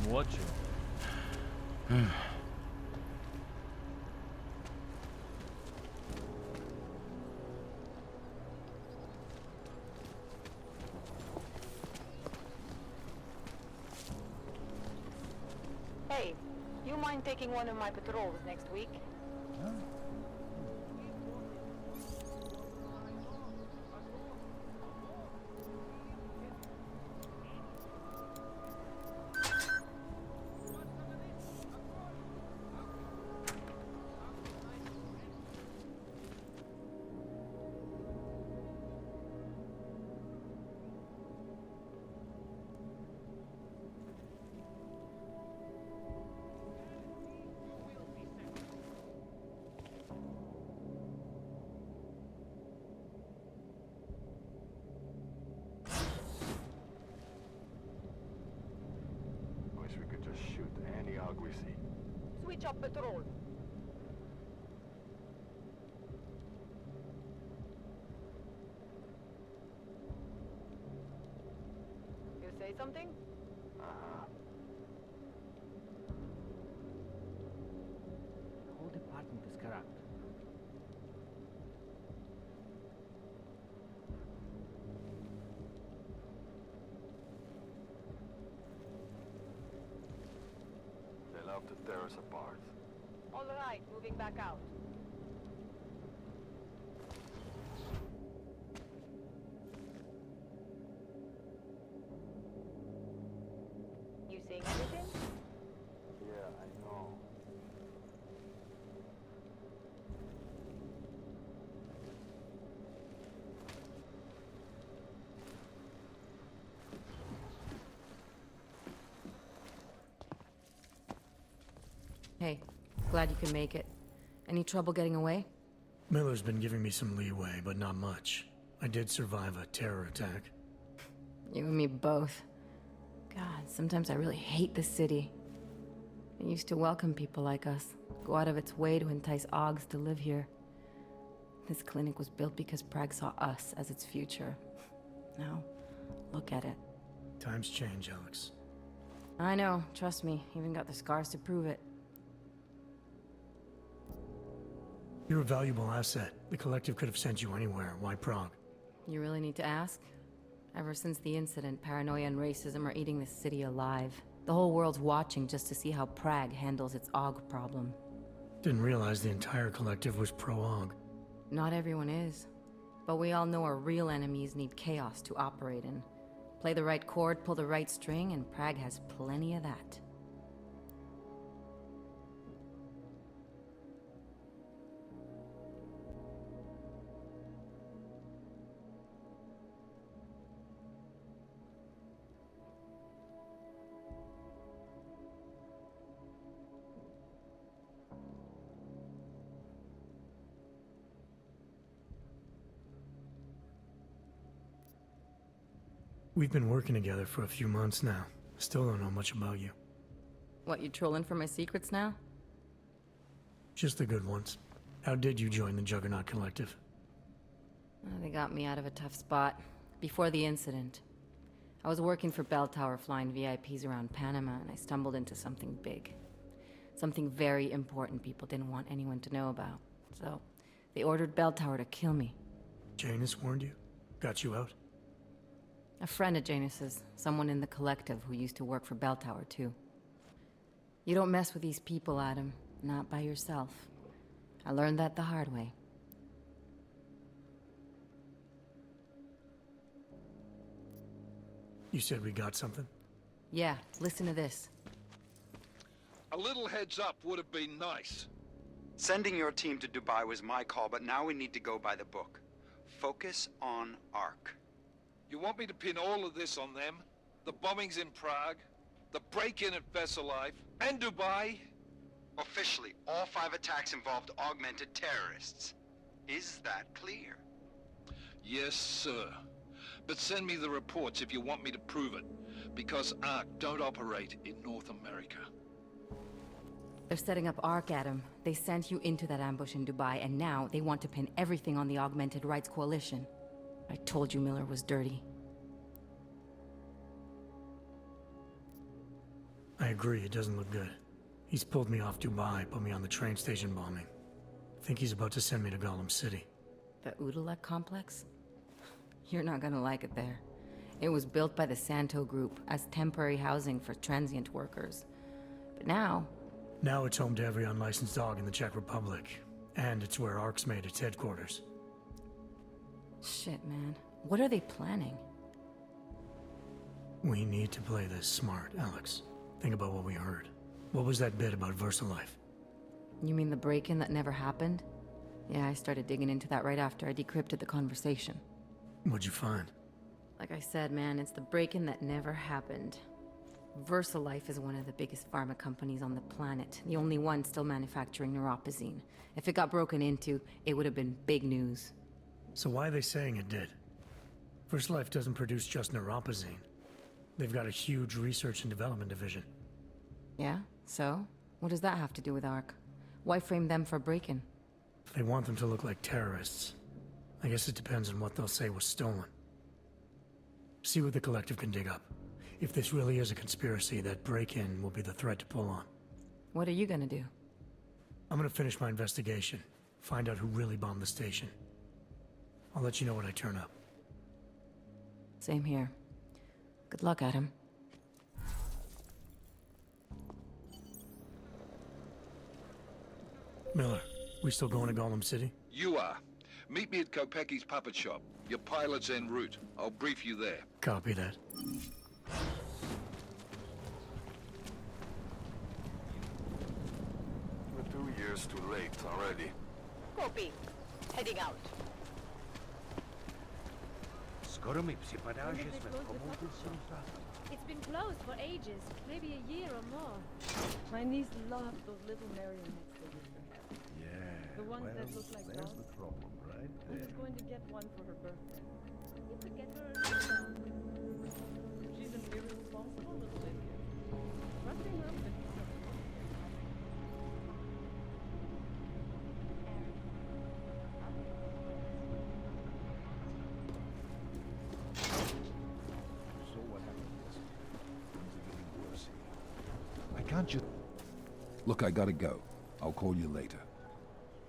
I'm watching. Hey, you mind taking one of my patrols next week? Wish we could just shoot any hog we see. Switch up patrol. You say something? The whole department is corrupt. They love to tear us apart. All right, moving back out. You seeing anything? Yeah, I know. Hey, glad you can make it. Any trouble getting away? Miller's been giving me some leeway, but not much. I did survive a terror attack. You and me both. God, sometimes I really hate this city. It used to welcome people like us, go out of its way to entice Augs to live here. This clinic was built because Prague saw us as its future. Now, look at it. Times change, Alex. I know, trust me, even got the scars to prove it. You're a valuable asset. The Collective could have sent you anywhere. Why Prague? You really need to ask? Ever since the incident, paranoia and racism are eating this city alive. The whole world's watching just to see how Prague handles its AUG problem. Didn't realize the entire Collective was pro-AUG. Not everyone is. But we all know our real enemies need chaos to operate in. Play the right chord, pull the right string, and Prague has plenty of that. We've been working together for a few months now. Still don't know much about you. What, you trolling for my secrets now? Just the good ones. How did you join the Juggernaut Collective? They got me out of a tough spot. Before the incident. I was working for Bell Tower flying VIPs around Panama, and I stumbled into something big. Something very important people didn't want anyone to know about. So, they ordered Bell Tower to kill me. Janus warned you? Got you out? A friend of Janus's, someone in the Collective who used to work for Bell Tower too. You don't mess with these people, Adam. Not by yourself. I learned that the hard way. You said we got something? Yeah, listen to this. A little heads up would have been nice. Sending your team to Dubai was my call, but now we need to go by the book. Focus on Ark. You want me to pin all of this on them? The bombings in Prague, the break-in at Vessel Life, and Dubai? Officially, all 5 attacks involved augmented terrorists. Is that clear? Yes, sir. But send me the reports if you want me to prove it, because Ark don't operate in North America. They're setting up Ark, Adam. They sent you into that ambush in Dubai, and now they want to pin everything on the Augmented Rights Coalition. I told you Miller was dirty. I agree, it doesn't look good. He's pulled me off Dubai, put me on the train station bombing. Think he's about to send me to Gollum City. The Udalek complex? You're not gonna like it there. It was built by the Santo Group as temporary housing for transient workers. But now... Now it's home to every unlicensed dog in the Czech Republic. And it's where ARC's made its headquarters. Shit, man. What are they planning? We need to play this smart, Alex. Think about what we heard. What was that bit about VersaLife? You mean the break-in that never happened? Yeah, I started digging into that right after I decrypted the conversation. What'd you find? Like I said, man, it's the break-in that never happened. VersaLife is one of the biggest pharma companies on the planet, the only one still manufacturing neuropozyne. If it got broken into, it would have been big news. So why are they saying it did? VersaLife doesn't produce just neuropozyne. They've got a huge research and development division. Yeah? So? What does that have to do with ARC? Why frame them for break-in? They want them to look like terrorists. I guess it depends on what they'll say was stolen. See what the Collective can dig up. If this really is a conspiracy, that break-in will be the thread to pull on. What are you gonna do? I'm gonna finish my investigation. Find out who really bombed the station. I'll let you know when I turn up. Same here. Good luck, Adam. Miller, we still going to Gollum City? You are. Meet me at Kopecki's puppet shop. Your pilot's en route. I'll brief you there. Copy that. We're 2 years too late already. Copy. Heading out. It's been closed for ages, maybe a year or more. My niece loved those little marionettes they used to have. Yeah. The ones that look like there's dolls. the problem right I there. was going to get one for her birthday. You could get her a new one. She's an irresponsible little idiot. Trusting her with So what happened was, things are getting worse here. I can't just... Look, I gotta go. I'll call you later.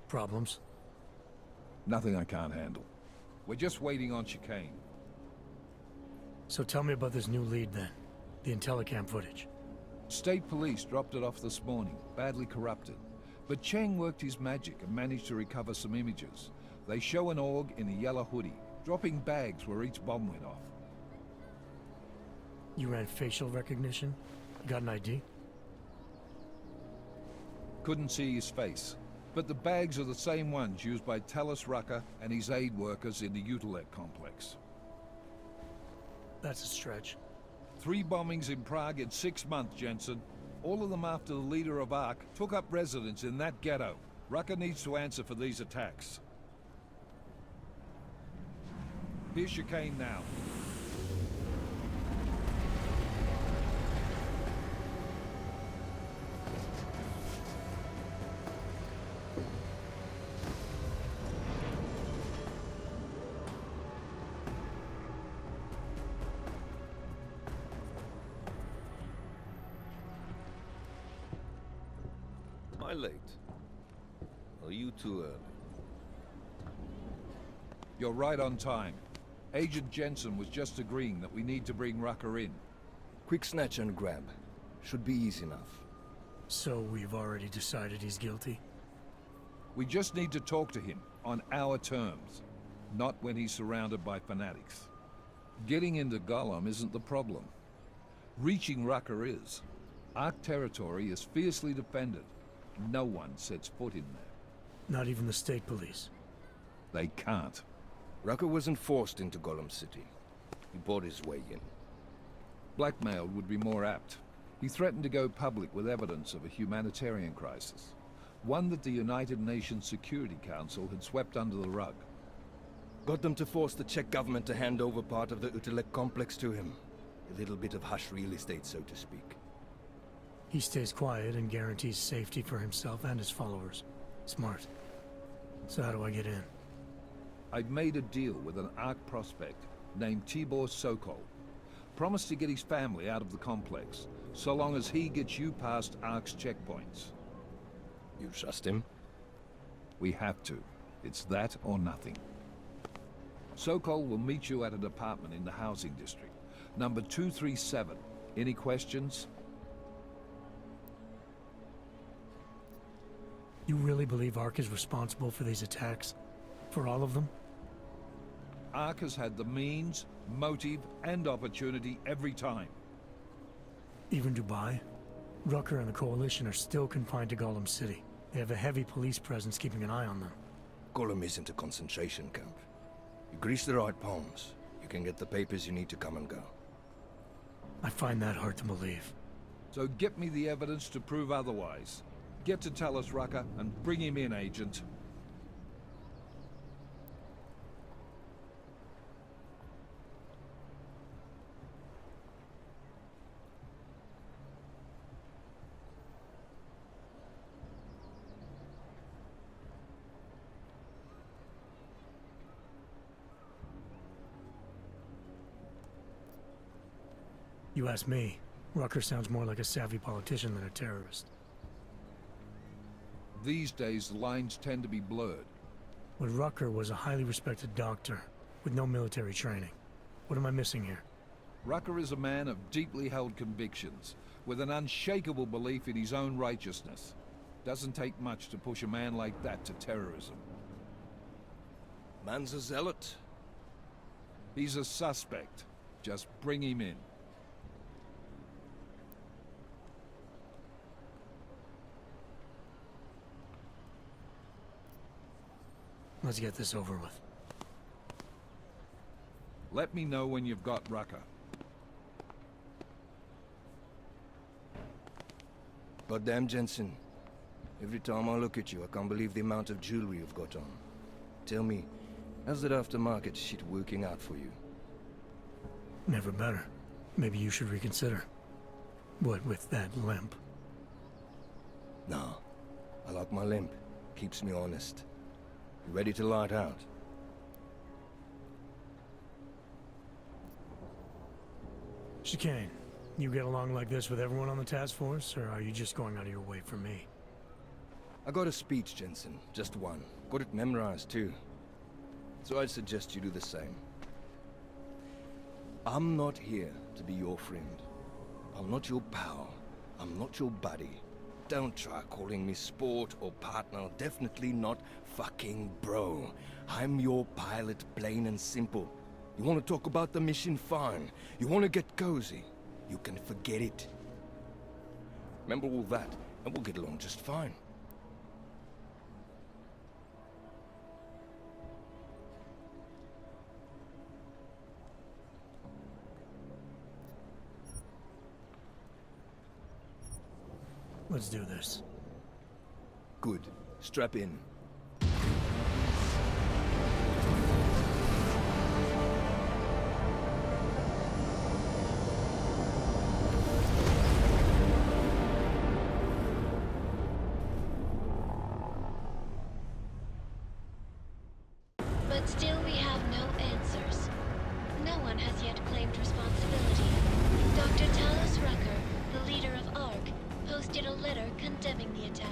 Problems? Nothing I can't handle. We're just waiting on chicane. So tell me about this new lead then. The Intellicam footage. State police dropped it off this morning, badly corrupted. But Cheng worked his magic and managed to recover some images. They show an org in a yellow hoodie, dropping bags where each bomb went off. You ran facial recognition? You got an ID? Couldn't see his face. But the bags are the same ones used by Talis Rucker and his aid workers in the Utilec complex. That's a stretch. 3 bombings in Prague in 6 months, Jensen. All of them after the leader of ARC took up residence in that ghetto. Rucker needs to answer for these attacks. Here's chicane now. Am I late? Are you too early? You're right on time. Agent Jensen was just agreeing that we need to bring Rucker in. Quick snatch and grab. Should be easy enough. So we've already decided he's guilty? We just need to talk to him on our terms, not when he's surrounded by fanatics. Getting into Gollum isn't the problem. Reaching Rucker is. ARC territory is fiercely defended. No one sets foot in there. Not even the state police? They can't. Rucker wasn't forced into Gollum City. He bought his way in. Blackmailed would be more apt. He threatened to go public with evidence of a humanitarian crisis. One that the United Nations Security Council had swept under the rug. Got them to force the Czech government to hand over part of the Utilec complex to him. A little bit of hush real estate, so to speak. He stays quiet and guarantees safety for himself and his followers. Smart. So how do I get in? I've made a deal with an ARC prospect named Tibor Sokol. Promised to get his family out of the complex, so long as he gets you past Ark's checkpoints. You trust him? We have to. It's that or nothing. Sokol will meet you at an apartment in the housing district. Number 237. Any questions? You really believe Ark is responsible for these attacks? For all of them? Ark has had the means, motive, and opportunity every time. Even Dubai? Rucker and the Coalition are still confined to Gollum City. They have a heavy police presence keeping an eye on them. Gollum isn't a concentration camp. You grease the right palms, you can get the papers you need to come and go. I find that hard to believe. So get me the evidence to prove otherwise. Get to Talus Rucker and bring him in, Agent. You ask me, Rucker sounds more like a savvy politician than a terrorist. These days, the lines tend to be blurred. But Rucker was a highly respected doctor, with no military training. What am I missing here? Rucker is a man of deeply held convictions, with an unshakable belief in his own righteousness. Doesn't take much to push a man like that to terrorism. Man's a zealot. He's a suspect. Just bring him in. Let's get this over with. Let me know when you've got Rucker. Goddamn, Jensen. Every time I look at you, I can't believe the amount of jewelry you've got on. Tell me, how's that aftermarket shit working out for you? Never better. Maybe you should reconsider. What with that limp? Nah, I like my limp. Keeps me honest. You ready to light out? Chicane, you get along like this with everyone on the task force, or are you just going out of your way for me? I got a speech, Jensen. Just one. Got it memorized, too. So I'd suggest you do the same. I'm not here to be your friend. I'm not your pal. I'm not your buddy. Don't try calling me sport or partner. Definitely not fucking bro. I'm your pilot, plain and simple. You want to talk about the mission? Fine. You want to get cozy? You can forget it. Remember all that, and we'll get along just fine. Let's do this. Good. Strap in. But still we have no answers. No one has yet claimed responsibility. Dr. Talus Rucker, the leader of ARC, posted a letter condemning the attack.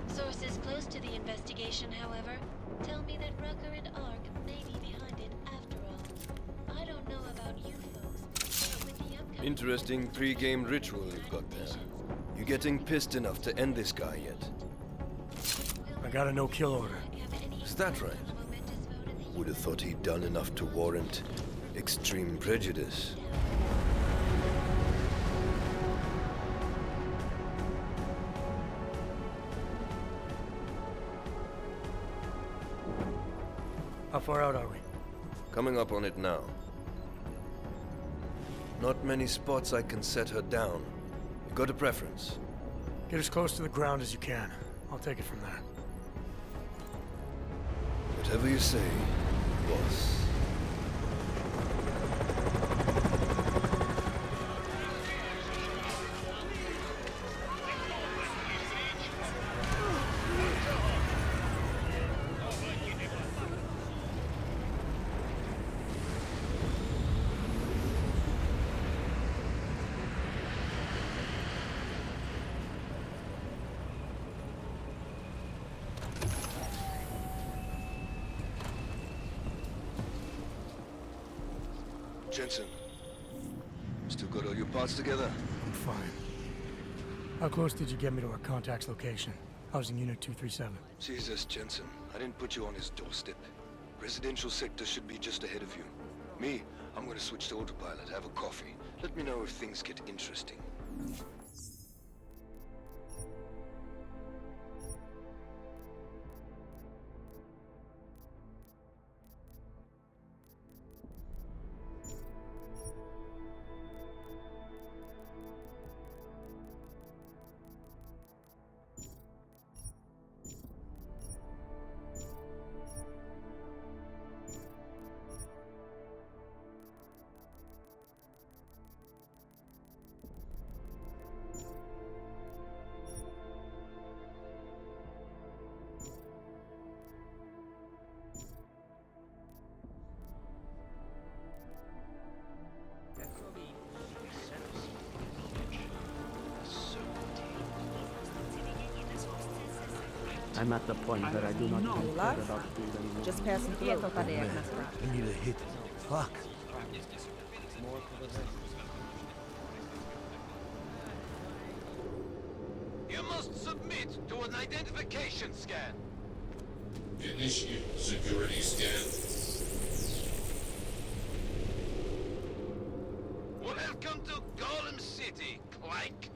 Sources close to the investigation, however, tell me that Rucker and ARC may be behind it after all. I don't know about you folks, but with the upcoming... Interesting pre-game ritual you've got there. You getting pissed enough to end this guy yet? I got a no-kill order. Is that right? Would have thought he'd done enough to warrant extreme prejudice. How far out are we? Coming up on it now. Not many spots I can set her down. You got a preference? Get as close to the ground as you can. I'll take it from there. Whatever you say, boss. Jensen, still got all your parts together? I'm fine. How close did you get me to our contact's location? Housing Unit 237. Jesus, Jensen, I didn't put you on his doorstep. Residential sector should be just ahead of you. Me, I'm gonna switch to autopilot, have a coffee. Let me know if things get interesting. I'm at the point where I do not even care Love? about food anymore. Just passing through. I need a hit. Fuck. You must submit to an identification scan. Initiate security scan. Welcome to Golem City, Clank.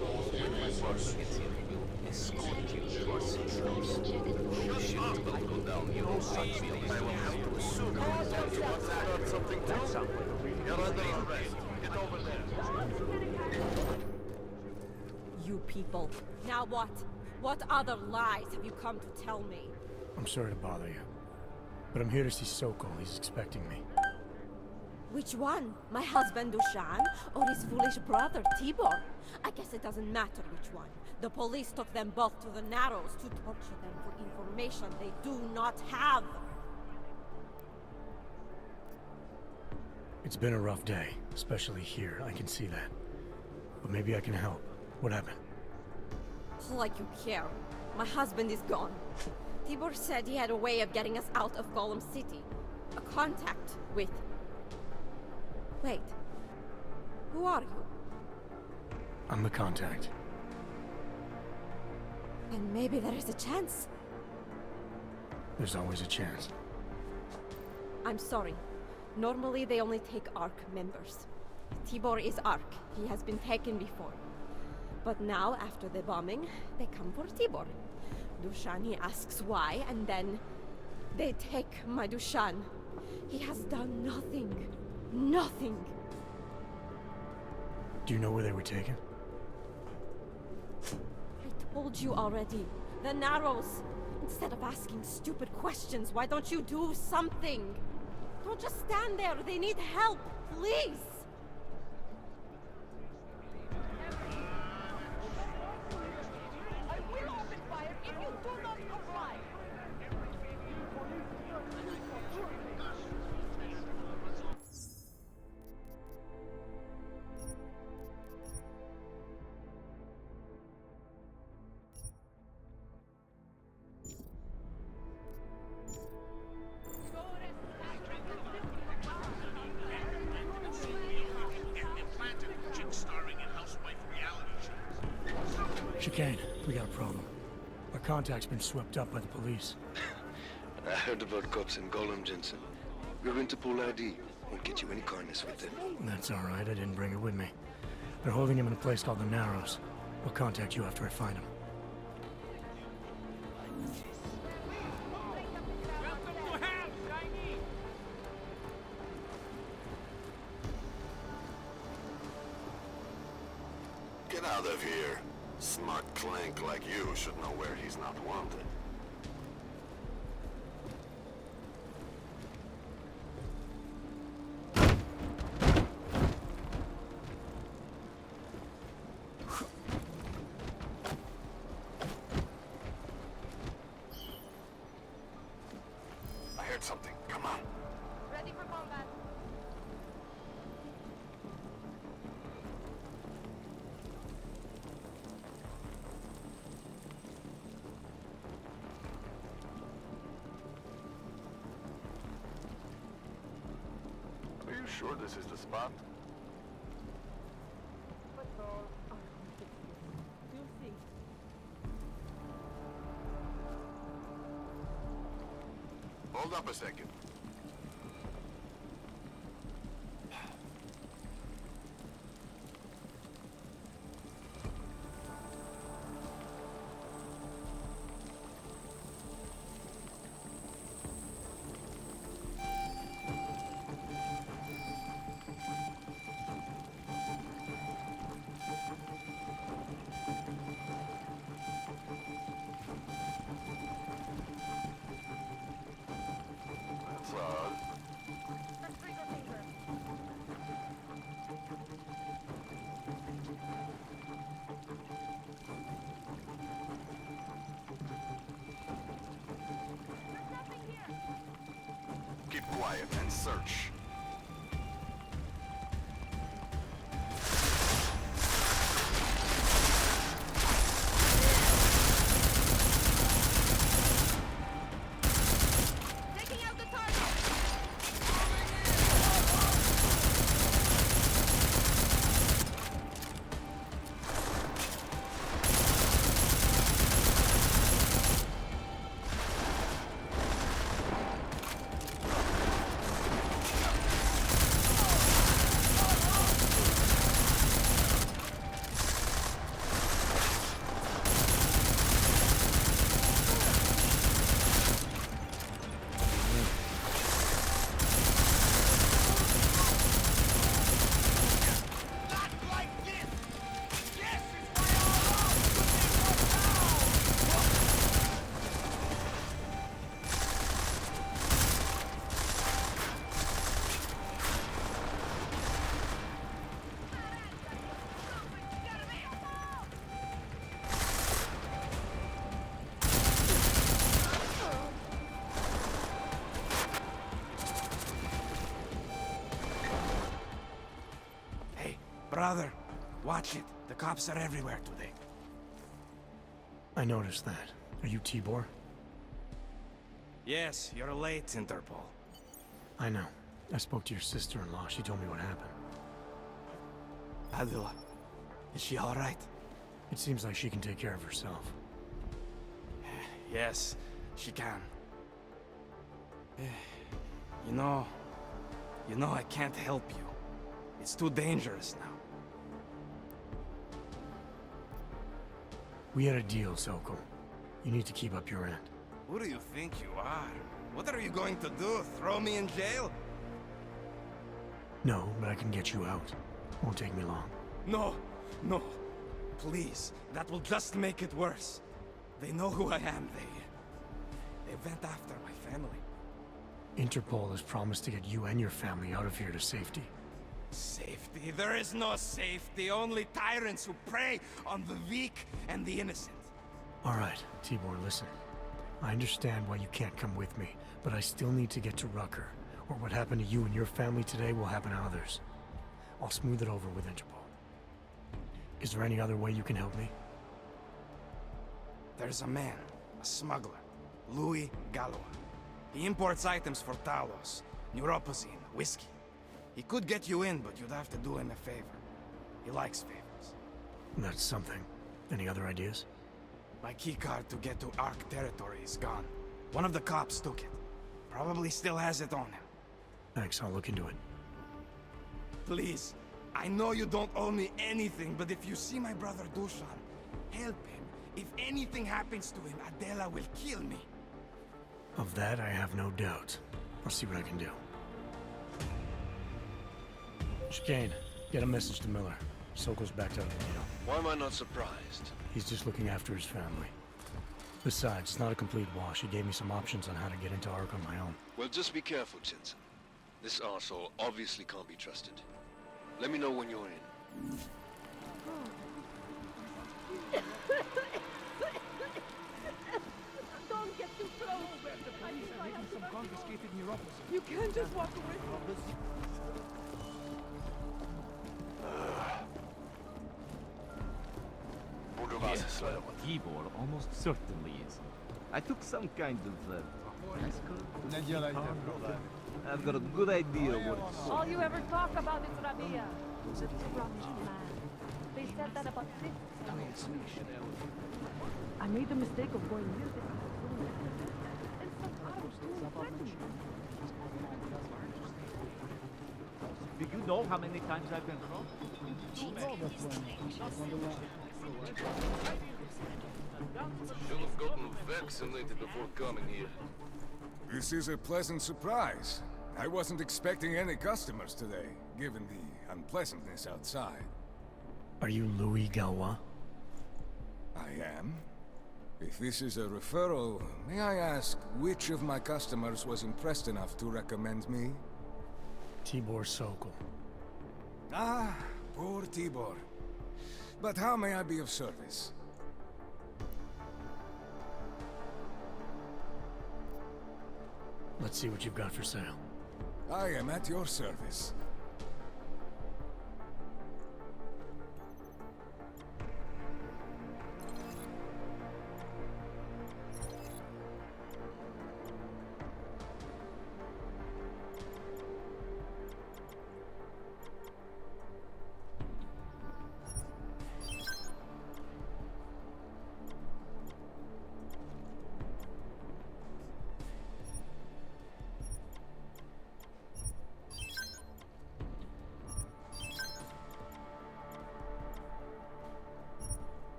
All areas are secure. Escort you to our central. Shit will go down. You don't see me. I will have to assume you intend to attack something too. You're under arrest. Get over there. You people. Now what? What other lies have you come to tell me? I'm sorry to bother you. But I'm here to see Sokol. He's expecting me. Which one? My husband Dushan or his foolish brother Tibor? I guess it doesn't matter which one. The police took them both to the Narrows to torture them for information they do not have. It's been a rough day, especially here. I can see that. But maybe I can help. What happened? Like you care. My husband is gone. Tibor said he had a way of getting us out of Golem City. A contact with... Wait. Who are you? I'm the contact. And maybe there is a chance. There's always a chance. I'm sorry. Normally they only take ARC members. Tibor is ARC. He has been taken before. But now, after the bombing, they come for Tibor. Dushani asks why, and then they take my Dushan. He has done nothing. Nothing. Do you know where they were taken? I told you already. The Narrows. Instead of asking stupid questions, why don't you do something? Don't just stand there. They need help. Please. Chicane, we got a problem. Our contact's been swept up by the police. I heard about cops in Golem, Jensen. Your Interpol ID won't get you any kindness with them. That's all right. I didn't bring it with me. They're holding him in a place called the Narrows. I'll contact you after I find him. Get out of here. Smart Clank like you should know where he's not wanted. I heard something. Come on. Ready for combat. sure this is the spot? Hold up a second. Keep quiet and search. Taking out the target! Brother, watch it. The cops are everywhere today. I noticed that. Are you Tibor? Yes, you're late, Interpol. I know. I spoke to your sister-in-law. She told me what happened. Adila, is she all right? It seems like she can take care of herself. Yes, she can. You know, I can't help you. It's too dangerous now. We had a deal, Sokol. You need to keep up your end. Who do you think you are? What are you going to do? Throw me in jail? No, but I can get you out. Won't take me long. No, no. Please, that will just make it worse. They know who I am. They went after my family. Interpol has promised to get you and your family out of here to safety. Safety? There is no safety. Only tyrants who prey on the weak and the innocent. All right, Tibor, listen. I understand why you can't come with me, but I still need to get to Rucker, or what happened to you and your family today will happen to others. I'll smooth it over with Interpol. Is there any other way you can help me? There's a man, a smuggler, Louis Galois. He imports items for Talos, neuropozyne, whiskey. He could get you in, but you'd have to do him a favor. He likes favors. That's something. Any other ideas? My keycard to get to Ark territory is gone. One of the cops took it. Probably still has it on him. Thanks, I'll look into it. Please, I know you don't owe me anything, but if you see my brother Dushan, help him. If anything happens to him, Adela will kill me. Of that, I have no doubt. I'll see what I can do. Chicane, get a message to Miller. Sokol's backed out of the deal. Why am I not surprised? He's just looking after his family. Besides, it's not a complete wash. He gave me some options on how to get into Ark on my own. Well, just be careful, Jensen. This arsehole obviously can't be trusted. Let me know when you're in. Don't get too close. I have some confiscated neuropathy. You can't just walk away from this. Yes, Tibor almost certainly is. I took some kind of I've got a good idea of what it's All you ever talk about is Rabia. The promised land. They said that about 50 I made the mistake of going near the and some Arabs doing threatening. Do you know how many times I've been wrong? Should have gotten vaccinated before coming here. This is a pleasant surprise. I wasn't expecting any customers today, given the unpleasantness outside. Are you Louis Galois? I am. If this is a referral, may I ask which of my customers was impressed enough to recommend me? Tibor Sokol. Ah, poor Tibor. But how may I be of service? Let's see what you've got for sale. I am at your service.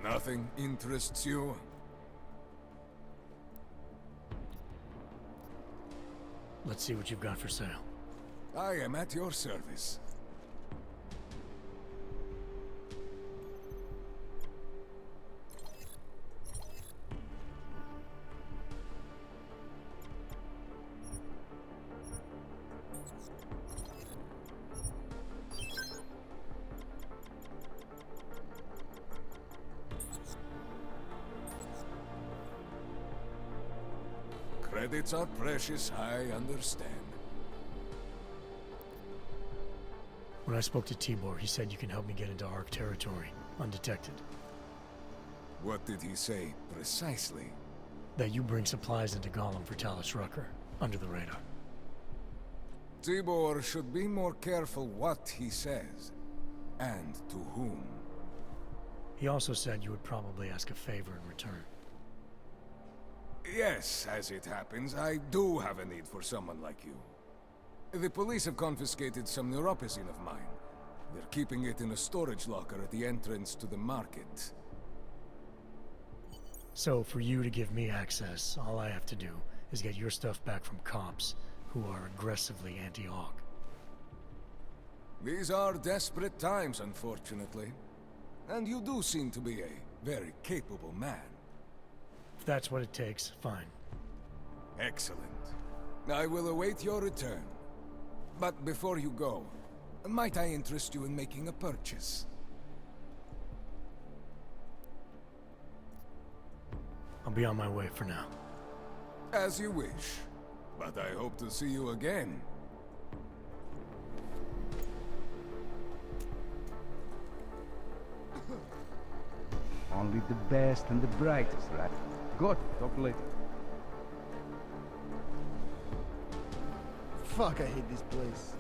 Nothing interests you? Let's see what you've got for sale. I am at your service. Credits are precious, I understand. When I spoke to Tibor, he said you can help me get into Ark territory, undetected. What did he say, precisely? That you bring supplies into Gollum for Talus Rucker, under the radar. Tibor should be more careful what he says, and to whom. He also said you would probably ask a favor in return. Yes, as it happens, I do have a need for someone like you. The police have confiscated some neuropozyne of mine. They're keeping it in a storage locker at the entrance to the market. So, for you to give me access, all I have to do is get your stuff back from cops who are aggressively anti-Aug. These are desperate times, unfortunately. And you do seem to be a very capable man. If that's what it takes, fine. Excellent. I will await your return. But before you go, might I interest you in making a purchase? I'll be on my way for now. As you wish. But I hope to see you again. Only the best and the brightest, right? Good. Talk later. Fuck, I hate this place.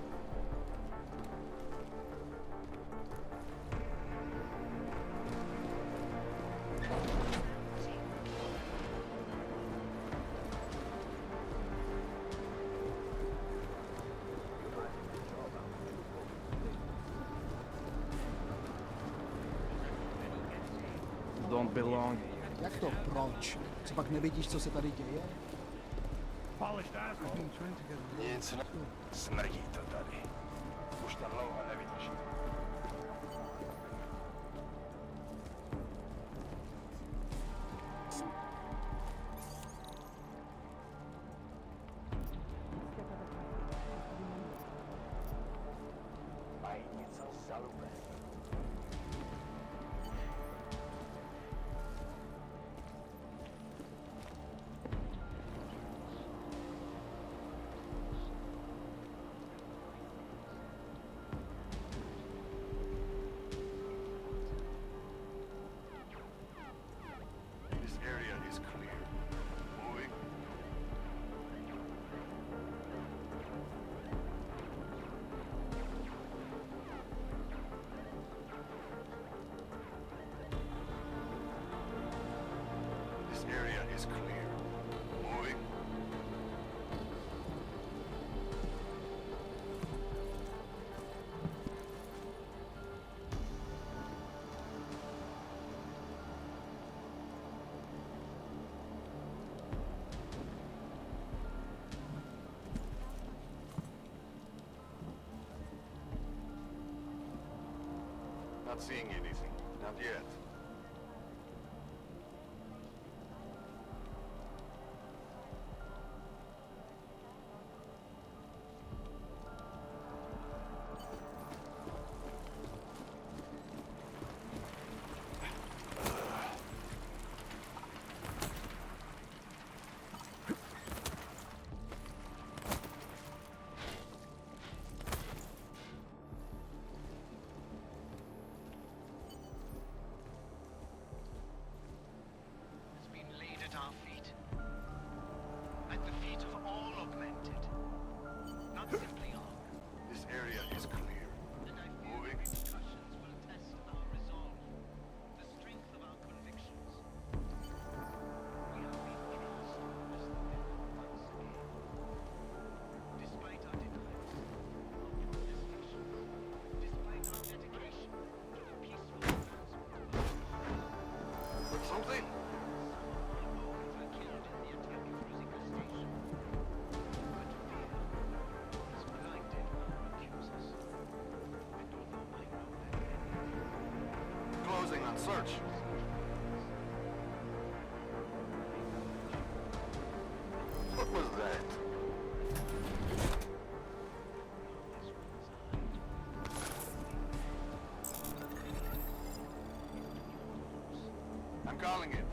Don't belong. Jak to proč? Co pak nevidíš, co se tady děje? Nic, smrdí to tady. Už to dlouho nevidíš. Mají něco zalubé. is clear. Moving. Not seeing anything. Not yet. This area is clear. Moving. Something? Closing on search. What was that? I'm calling it.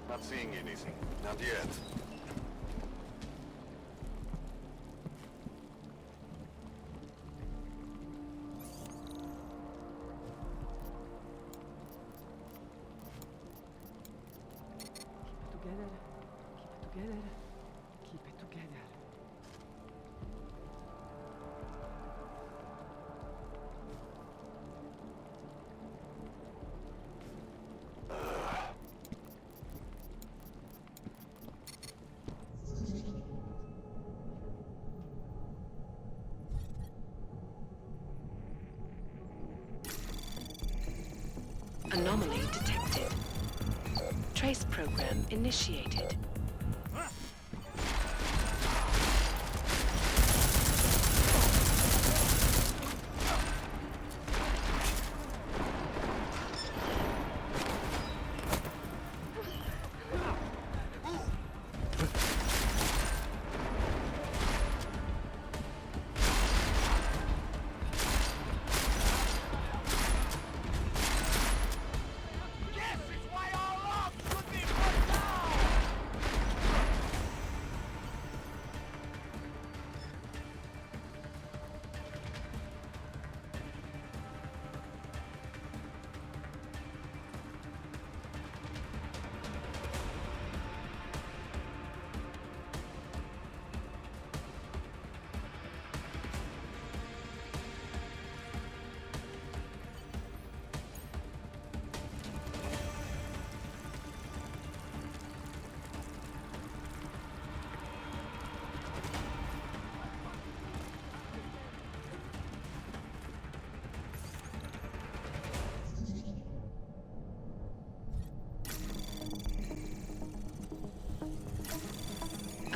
Not seeing anything. Not yet. Together. Keep it together. Keep it together. Anomaly detected. Trace program initiated.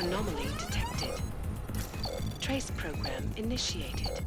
Anomaly detected. Trace program initiated.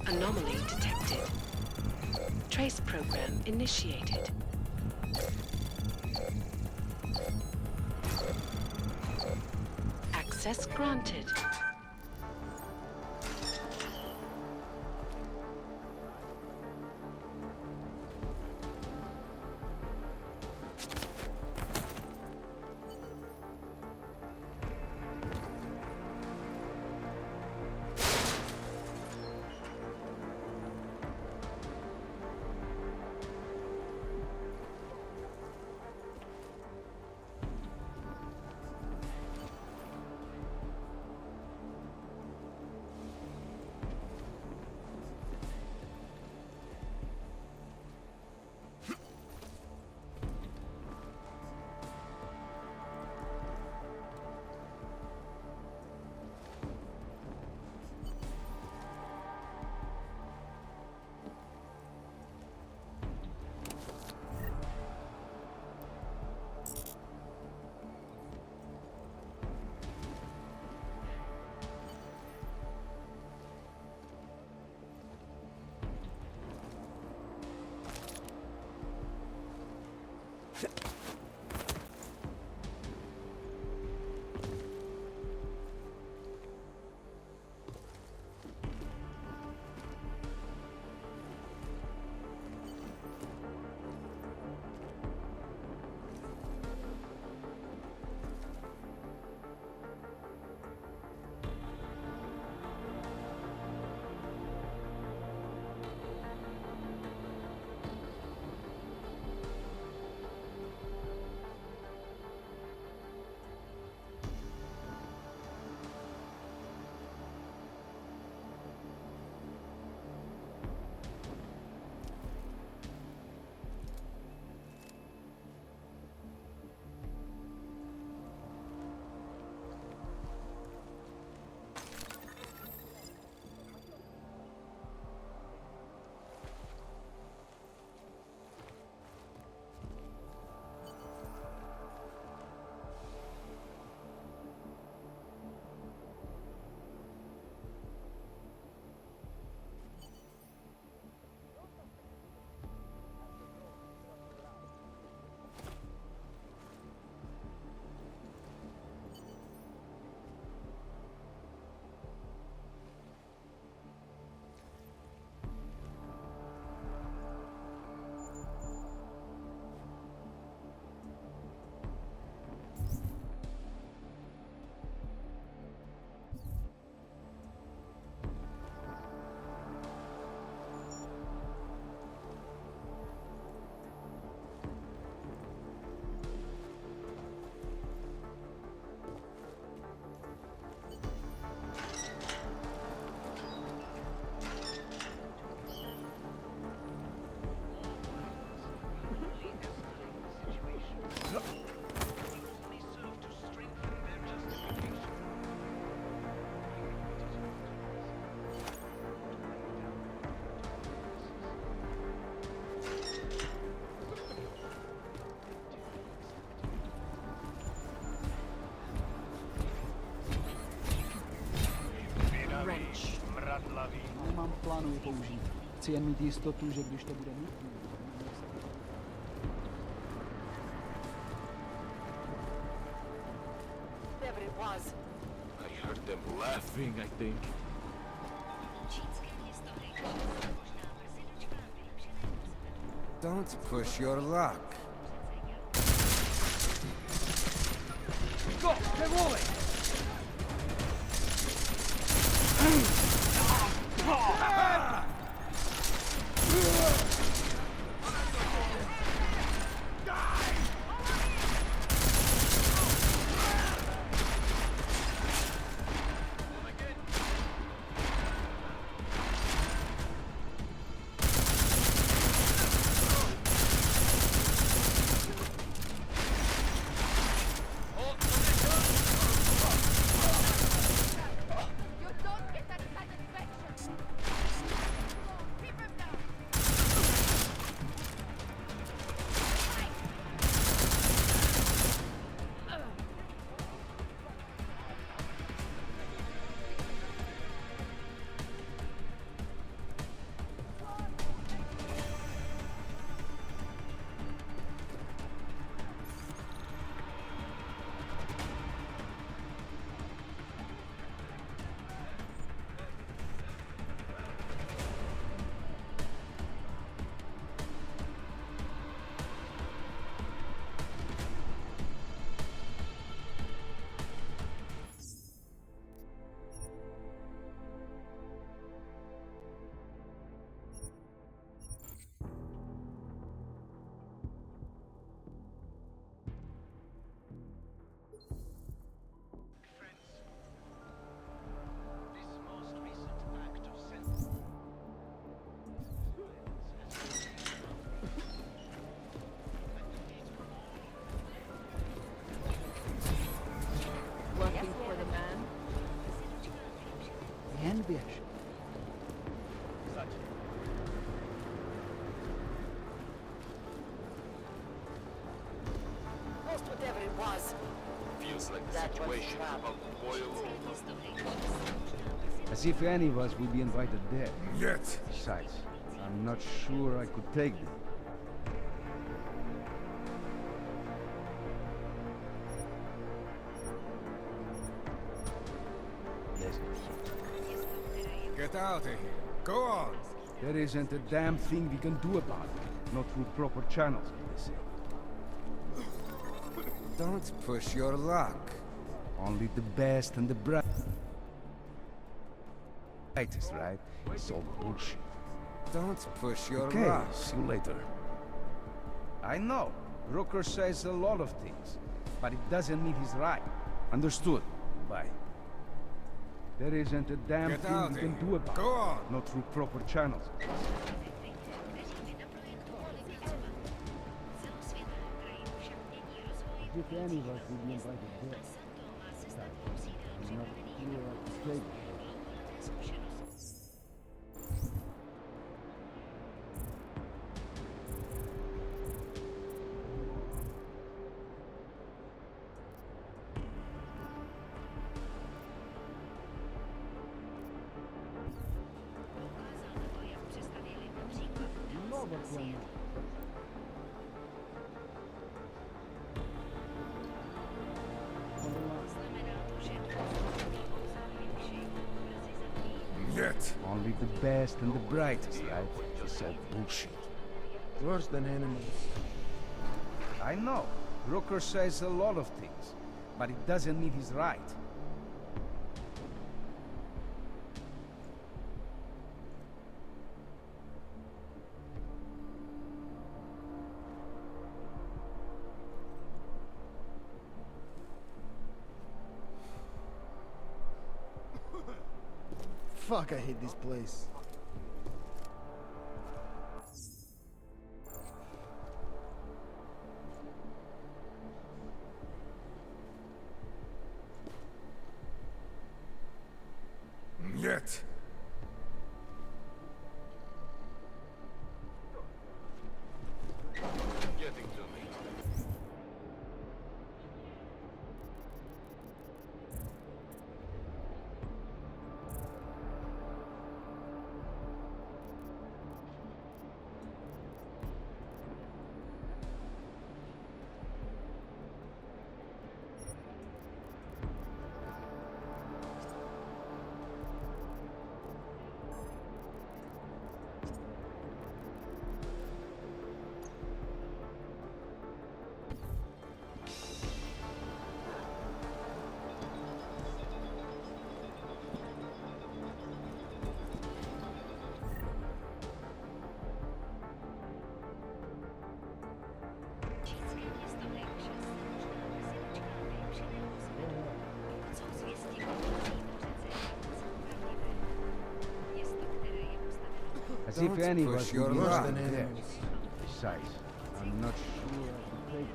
Anomaly detected. Trace program initiated. Access granted. wrench. Nemám v plánu je použít. Chci jen mít jistotu, že když to bude nutné. Whatever it was. I heard them laughing, I think. Don't push your luck. Go! They're rolling! Working for the man. Jen běž. Lost whatever it was. Feels like the situation is about to boil over. As if any of us would be invited there. Yet. Besides, I'm not sure I could take them. Get out of here. Go on. There isn't a damn thing we can do about it. Not through proper channels, they say. Don't push your luck. Only the best and the brightest, right? It's all bullshit. Don't push your Okay, luck. see you later. I know. Rooker says a lot of things, but it doesn't mean he's right. Understood? Bye. There isn't a damn Get thing out we of can here. do about Go it. on. Not through proper channels. If any of us would be invited there. I'm not sure I could take it. Yet. Only the best and the brightest, right? It's all bullshit. Worse than animals. I know. Rooker says a lot of things, but it doesn't mean he's right. Fuck, I hate this place. Yet. Getting to me. As if any of us push would your be luck. interested in this. Besides, I'm not sure I can take it.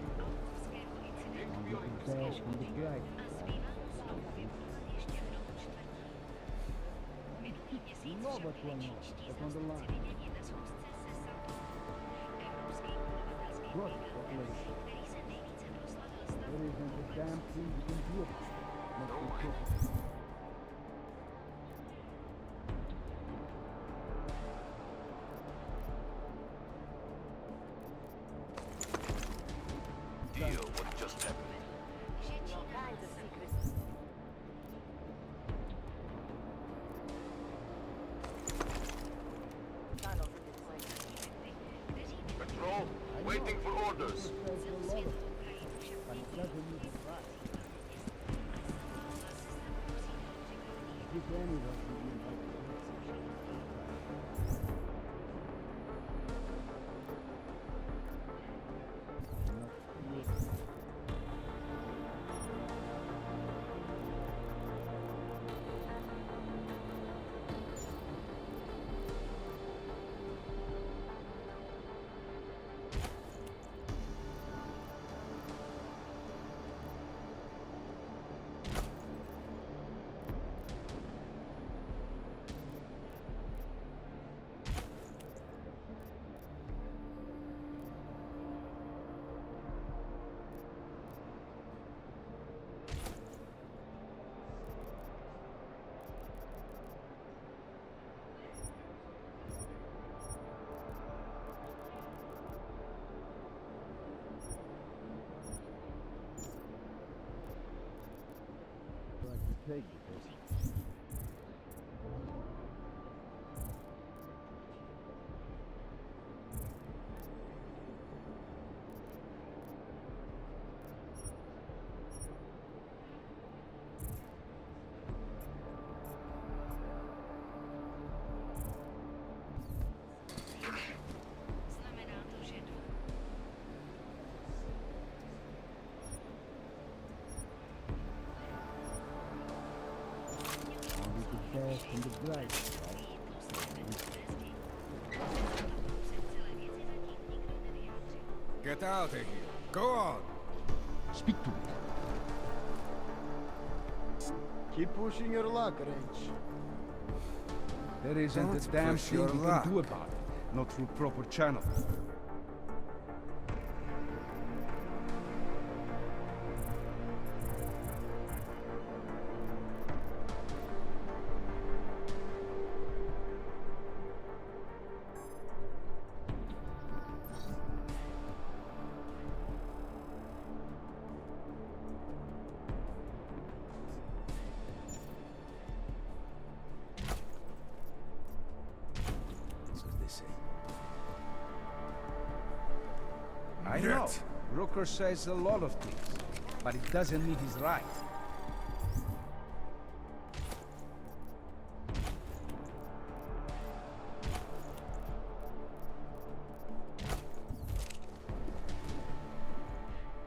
You can dash from the drag. No, but one more. That's on the line. Good. There isn't a damn thing you can do about it. Deal what just happened. All kinds of secrets. Tunnels in this place. Patrol, waiting for orders. Take it. Dash from the drag. Get out of here. Go on. Speak to me. Keep pushing your luck, Range. There isn't Don't a damn push thing your you luck. can do about it. Not through proper channels. I know. Rooker says a lot of things, but it doesn't mean he's right.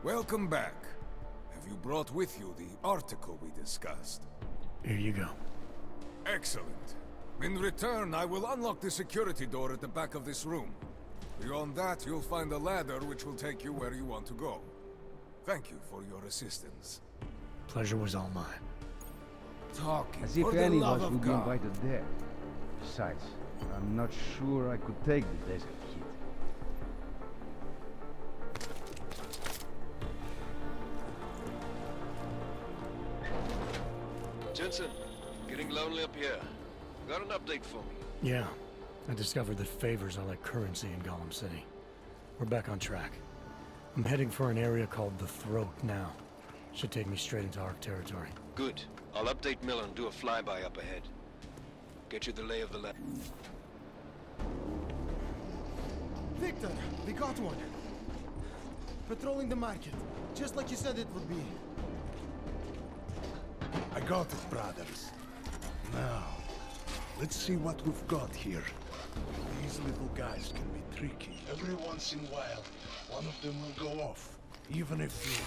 Welcome back. Have you brought with you the article we discussed? Here you go. Excellent. In return, I will unlock the security door at the back of this room. Beyond that, you'll find a ladder which will take you where you want to go. Thank you for your assistance. Pleasure was all mine. Talking As if for the any of love us of would be God. invited there. Besides, I'm not sure I could take the desert heat. Jensen, getting lonely up here. Got an update for me? Yeah. I discovered that favors are like currency in Gollum City. We're back on track. I'm heading for an area called the Throat now. Should take me straight into Ark territory. Good. I'll update Miller and do a flyby up ahead. Get you the lay of the land. Victor, we got one. Patrolling the market, just like you said it would be. I got it, brothers. Now, let's see what we've got here. These little guys can be tricky. Every once in a while, one of them will go off, even if you...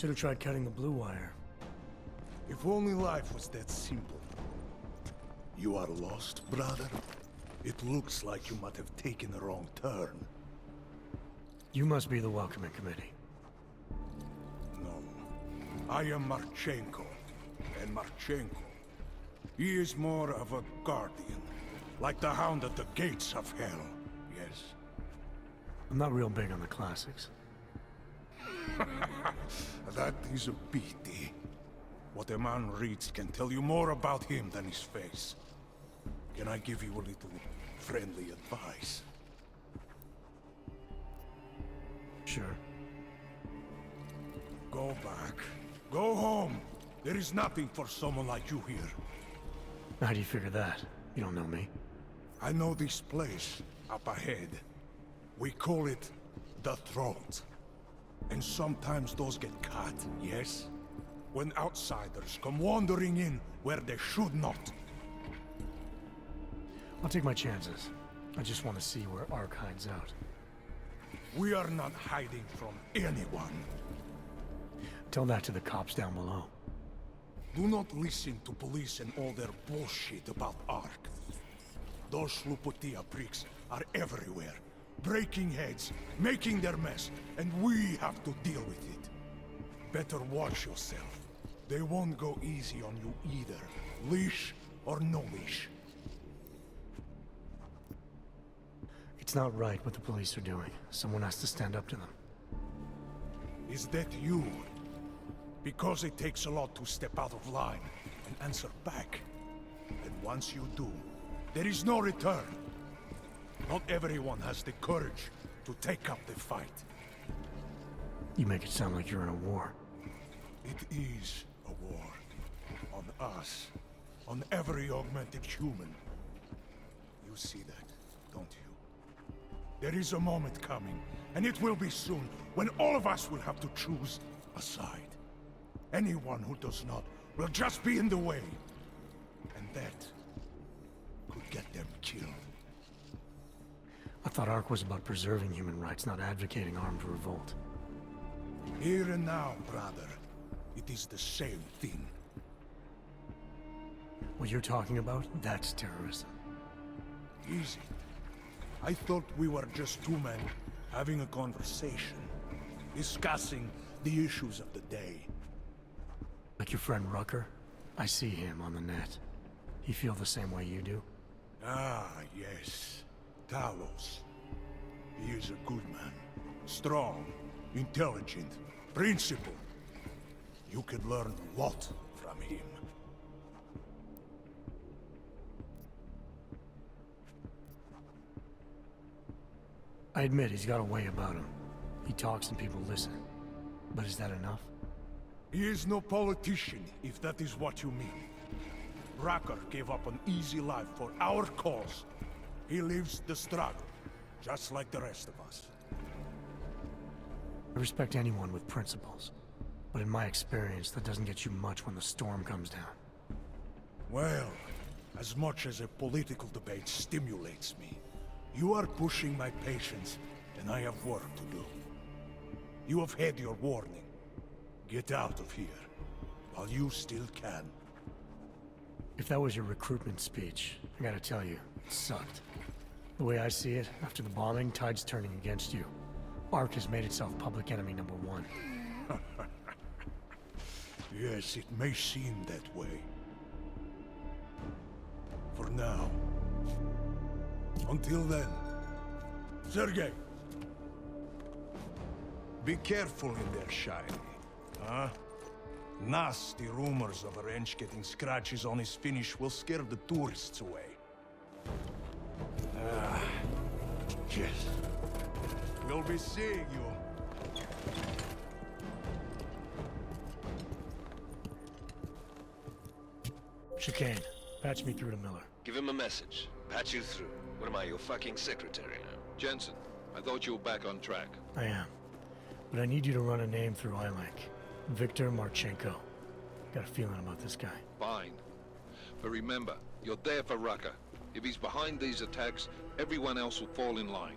Should have tried cutting the blue wire. If only life was that simple. You are lost, brother? It looks like you might have taken a wrong turn. You must be the welcoming committee. No. I am Marchenko. And Marchenko, he is more of a guardian. Like the hound at the gates of hell, yes? I'm not real big on the classics. That is a pity. What a man reads can tell you more about him than his face. Can I give you a little friendly advice? Sure. Go back. Go home. There is nothing for someone like you here. How do you figure that? You don't know me. I know this place, up ahead. We call it the Throat. And sometimes those get cut, yes? When outsiders come wandering in where they should not. I'll take my chances. I just want to see where Ark hides out. We are not hiding from anyone. Tell that to the cops down below. Do not listen to police and all their bullshit about Ark. Those Slupotia pricks are everywhere, breaking heads, making their mess, and we have to deal with it. Better watch yourself. They won't go easy on you either, leash or no leash. It's not right what the police are doing. Someone has to stand up to them. Is that you? Because it takes a lot to step out of line and answer back. And once you do, there is no return. Not everyone has the courage to take up the fight. You make it sound like you're in a war. It is a war. On us. On every augmented human. You see that, don't you? There is a moment coming, and it will be soon, when all of us will have to choose a side. Anyone who does not will just be in the way. And that could get them killed. I thought Ark was about preserving human rights, not advocating armed revolt. Here and now, brother, it is the same thing. What you're talking about, that's terrorism. Easy. I thought we were just two men having a conversation, discussing the issues of the day. Like your friend Rucker? I see him on the net. He feel the same way you do? Ah, yes. Talos. He is a good man. Strong, intelligent, principled. You could learn a lot from him. I admit he's got a way about him. He talks and people listen. But is that enough? He is no politician, if that is what you mean. Rucker gave up an easy life for our cause. He lives the struggle, just like the rest of us. I respect anyone with principles. But in my experience, that doesn't get you much when the storm comes down. Well, as much as a political debate stimulates me, you are pushing my patience, and I have work to do. You have had your warning. Get out of here, while you still can. If that was your recruitment speech, I gotta tell you, it sucked. The way I see it, after the bombing, tide's turning against you. Ark has made itself public enemy #1. Yes, it may seem that way. For now. Until then. Sergei! Be careful in there, Shiny. Huh? Nasty rumors of a wrench getting scratches on his finish will scare the tourists away. Ah, yes. We'll be seeing you. Chicane, patch me through to Miller. Give him a message. Patch you through. What am I, your fucking secretary now? Jensen, I thought you were back on track. I am. But I need you to run a name through ILANC. Victor Marchenko. Got a feeling about this guy. Fine. But remember, you're there for Rucker. If he's behind these attacks, everyone else will fall in line.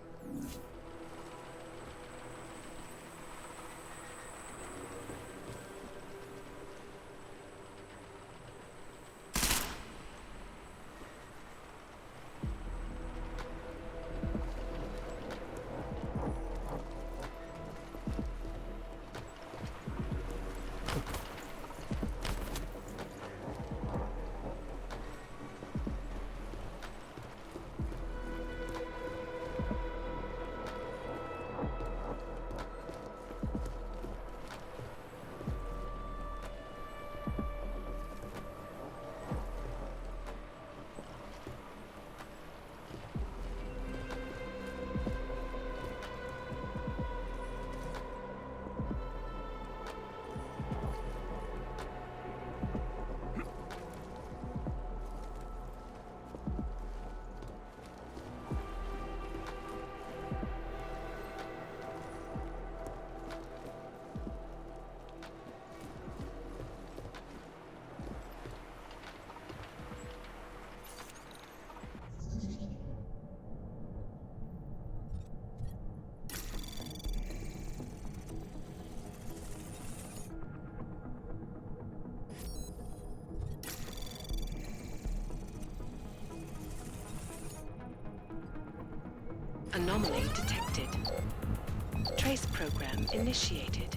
Anomaly detected. Trace program initiated.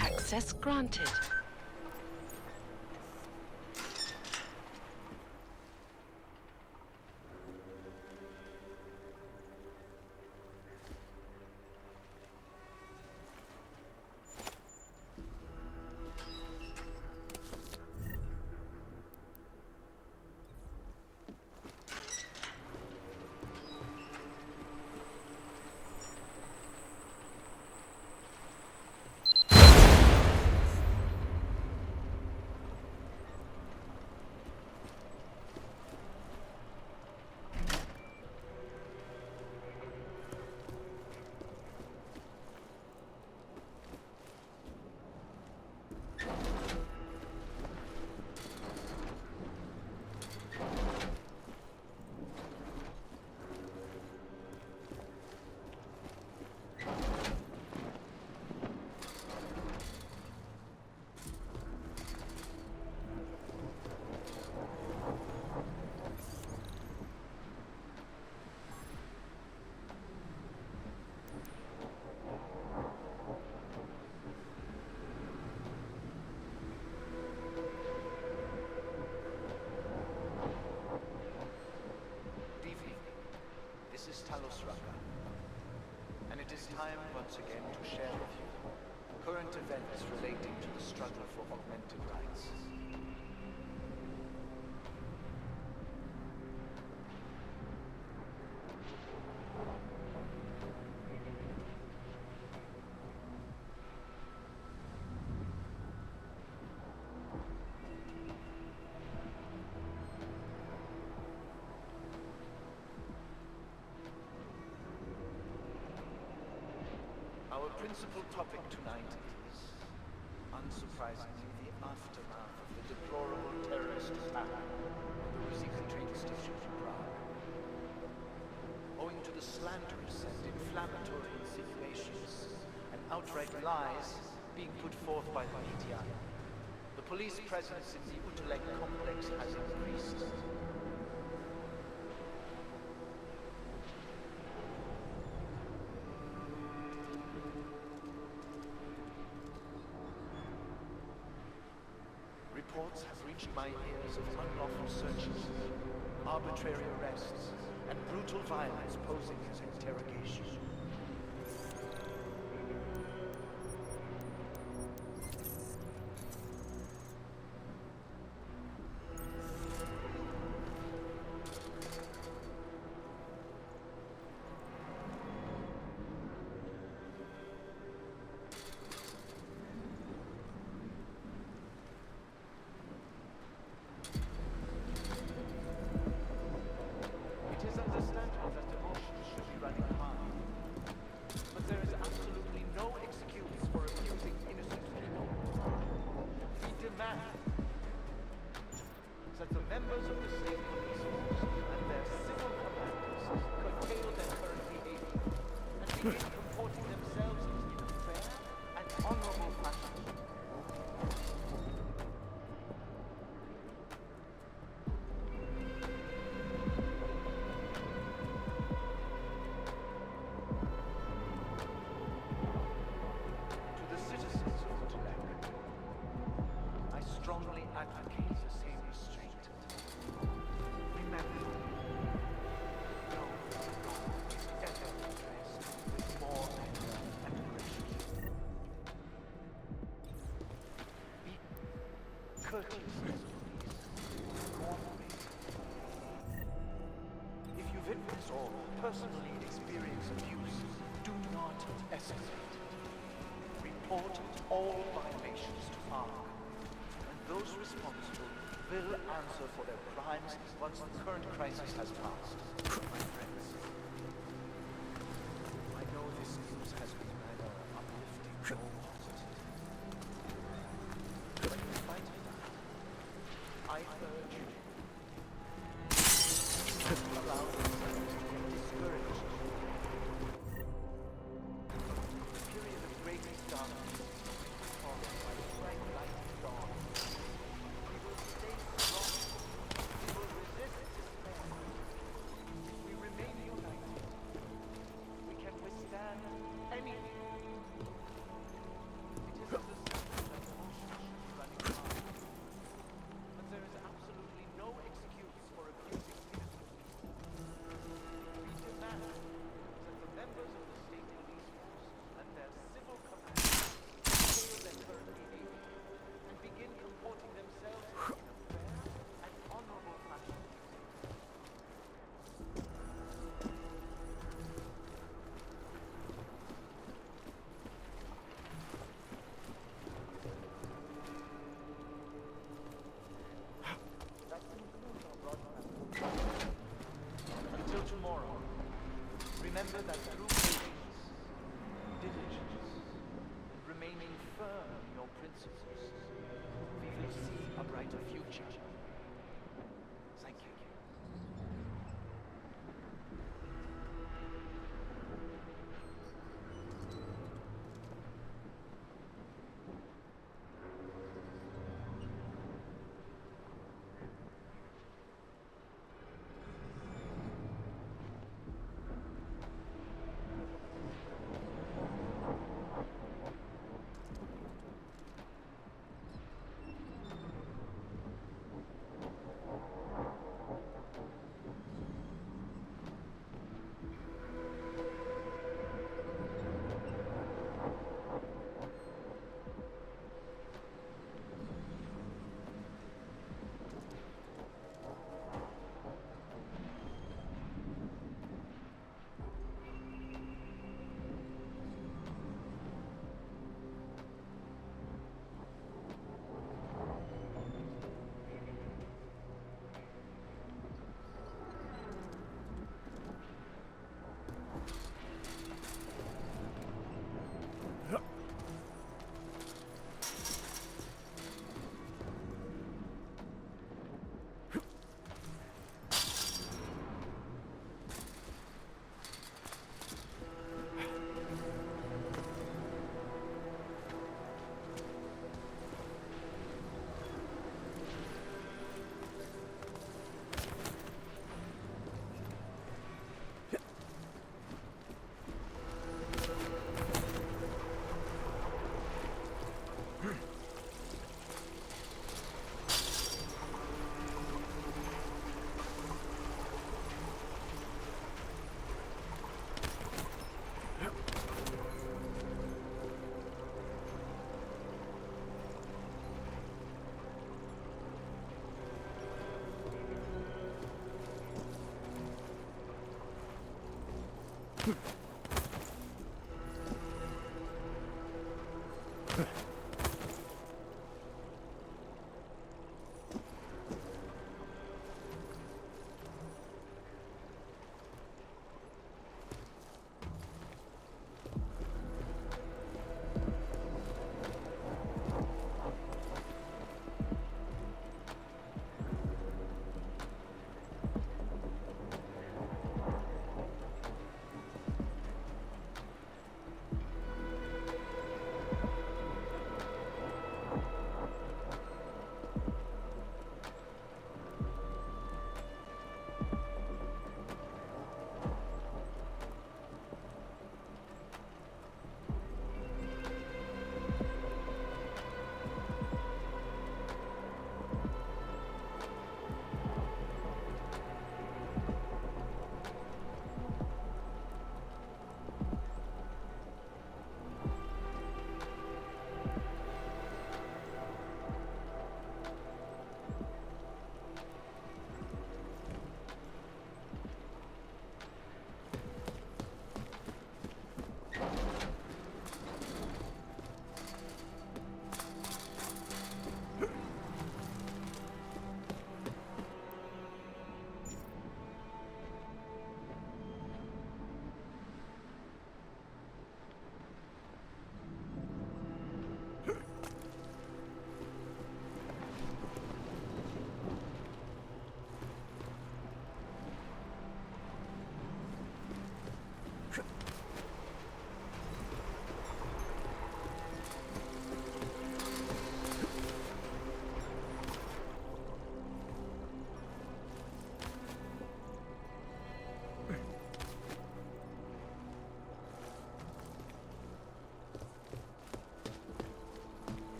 Access granted. And it is time once again to share with you current events relating to the struggle for augmented rights. Our principal topic tonight is, unsurprisingly, the aftermath of the deplorable terrorist attack on the Ruzicka train station in Prague. Owing to the slanderous and inflammatory insinuations and outright lies being put forth by the media, the police presence in the Utulek complex has increased. Reports have reached my ears of unlawful searches, arbitrary arrests, and brutal violence posing as interrogation. That the members of the state police force and their civil commanders curtail their current behavior and begin comporting themselves in a fair and honorable fashion. To the citizens of Utulek, I strongly advocate the same restraint. Remember, no God is ever addressed with more anger and aggression. Be courteous as police. Cooperate. If you witness or personally experience abuse, do not escalate. Report report all violations to ARC, and those responsible will answer for their crimes once the current crisis has passed. My friends, I know this news has been neither uplifting nor positive. But in spite of that, I urge you to allow yourselves to get discouraged. The period of greatest darkness is followed by the bright light of dawn. We will stay strong. We will resist despair. If we remain united, we can withstand anything. It isn't the simple revolution running hard, but there is absolutely no excuse for abusing innocent people. We demand that the members of the state police force and their civil commanders curtail their current behavior and begin comporting themselves in a fair and honorable fashion. That concludes our broadcast. Until tomorrow, remember that through patience, diligence, and remaining firm in your principles, we will see a brighter future. Thank you.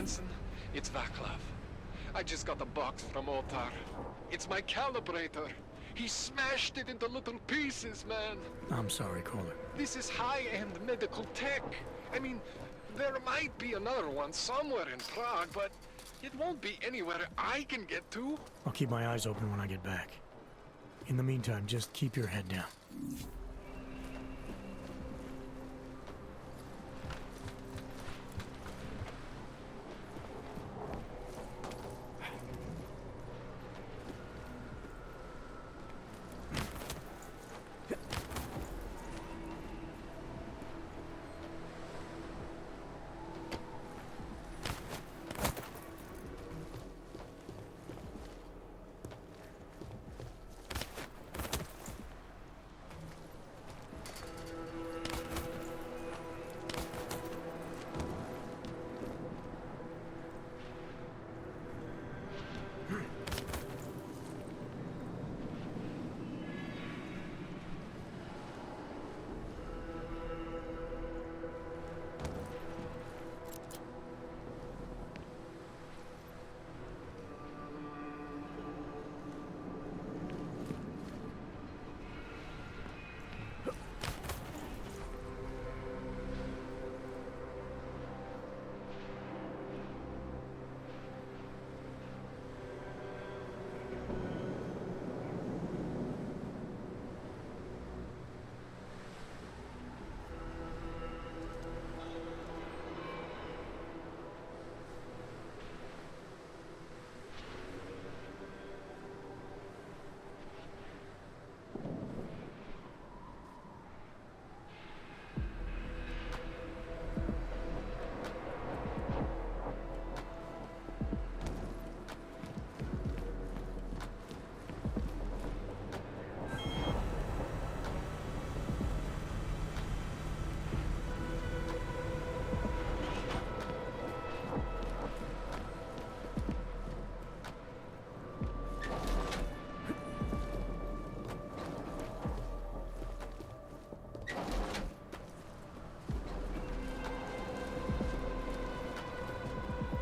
Jensen. It's Vaclav. I just got the box from Otar. It's my calibrator. He smashed it into little pieces, man. I'm sorry, Kohler. This is high-end medical tech. I mean, there might be another one somewhere in Prague, but it won't be anywhere I can get to. I'll keep my eyes open when I get back. In the meantime, just keep your head down.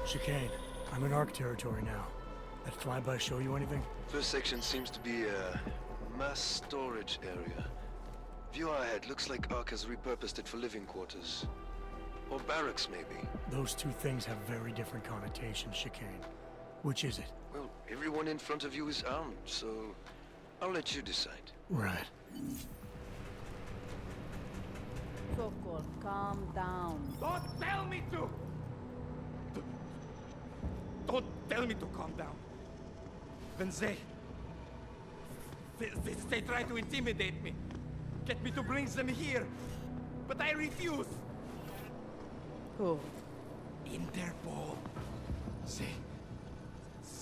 Chicane, I'm in ARC territory now. That flyby show you anything? First section seems to be a mass storage area. View ahead, looks like ARC has repurposed it for living quarters. Or barracks, maybe. Those two things have very different connotations, Chicane. Which is it? Well, everyone in front of you is armed, so I'll let you decide. Right. Sokol, calm down. Don't tell me to! Don't tell me to calm down. When they try to intimidate me, get me to bring them here, but I refuse. Who? Interpol.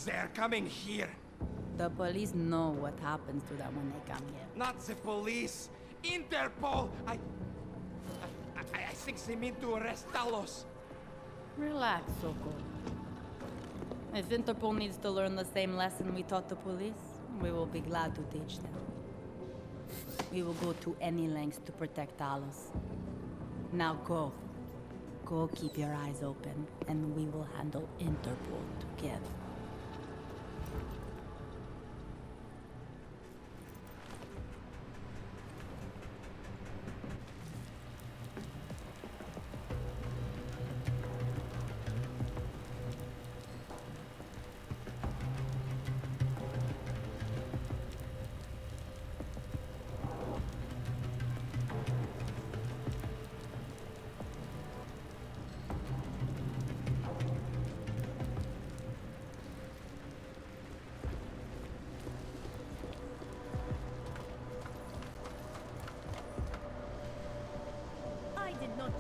They're coming here. The police know what happens to them when they come here. Not the police. Interpol. I think they mean to arrest Talos. Relax, Sokol. If Interpol needs to learn the same lesson we taught the police, we will be glad to teach them. We will go to any lengths to protect Talos. Now go. Go keep your eyes open, and we will handle Interpol together.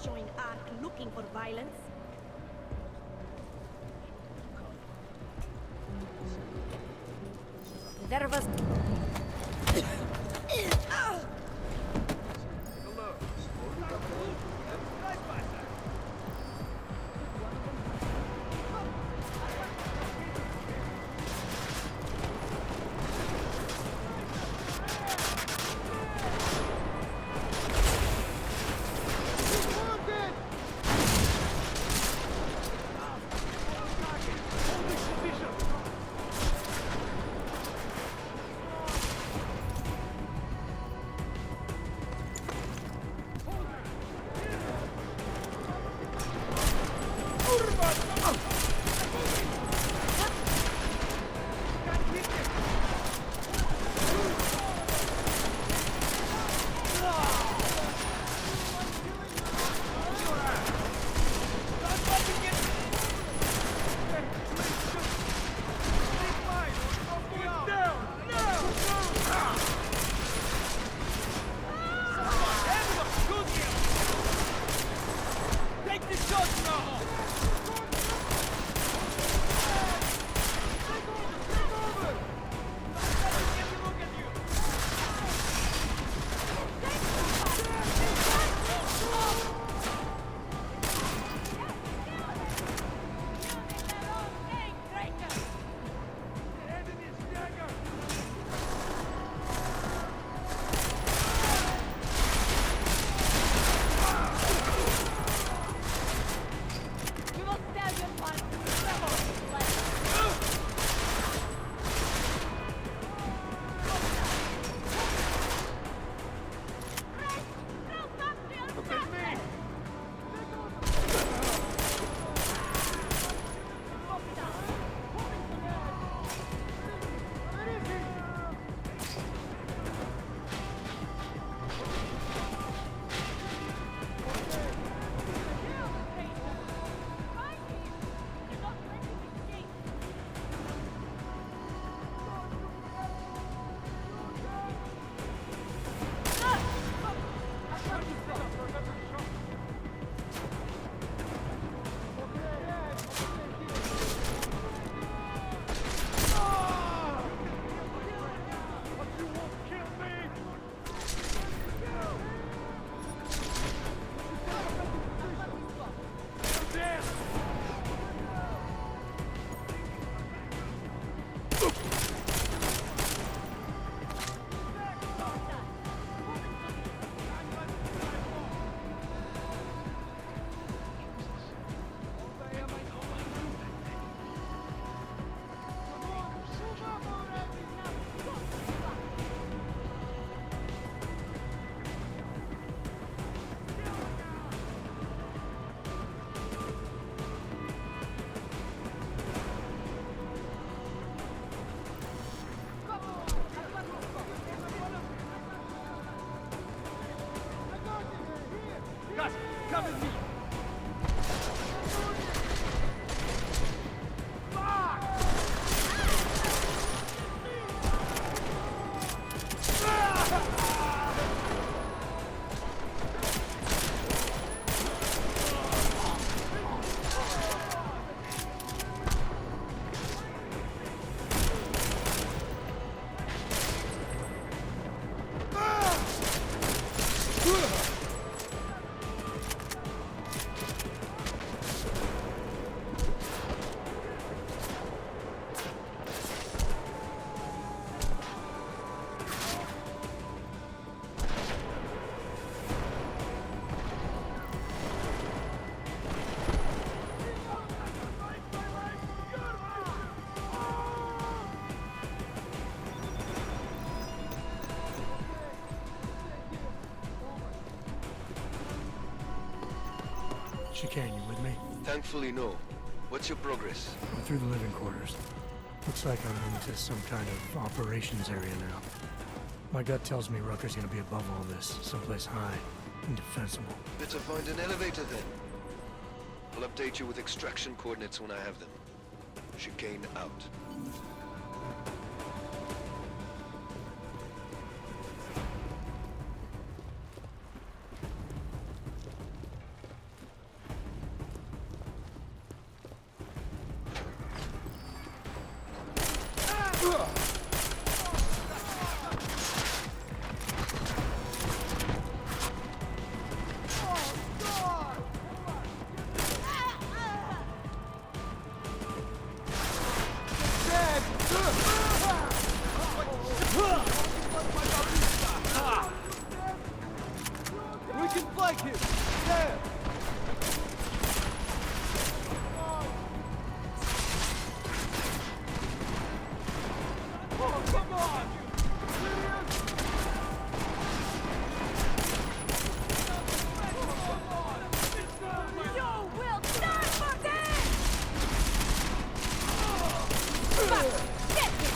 Join ARC looking for violence. There was... Chicane, you with me? Thankfully, no. What's your progress? I'm through the living quarters. Looks like I'm into some kind of operations area now. My gut tells me Rucker's gonna be above all this, someplace high and defensible. Better find an elevator then. I'll update you with extraction coordinates when I have them. Chicane out. We can flank him! There! Oh, come on! You will die for this! Get him!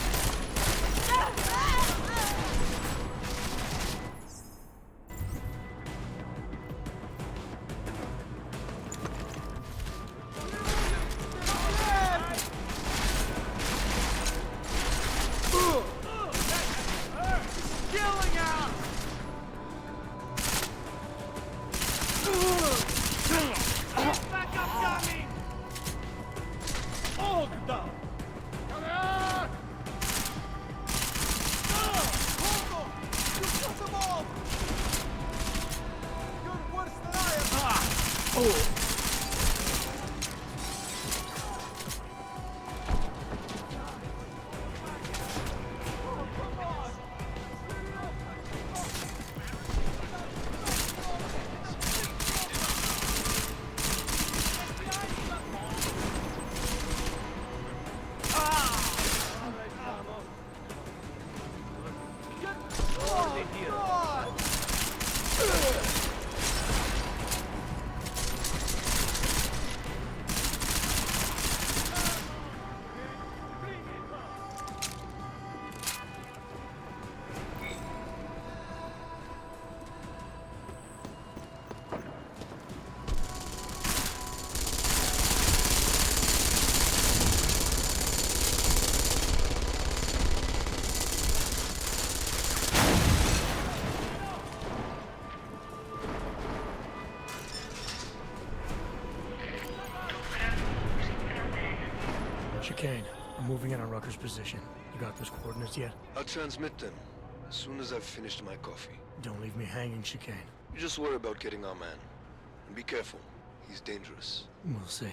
Killing out! Back up, coming! Oh, down! Come on! Hold on! You cut them off! You're worse than I am! Oh! Chicane, I'm moving in on Rucker's position. You got those coordinates yet? I'll transmit them as soon as I've finished my coffee. Don't leave me hanging, Chicane. You just worry about getting our man. And be careful. He's dangerous. We'll see.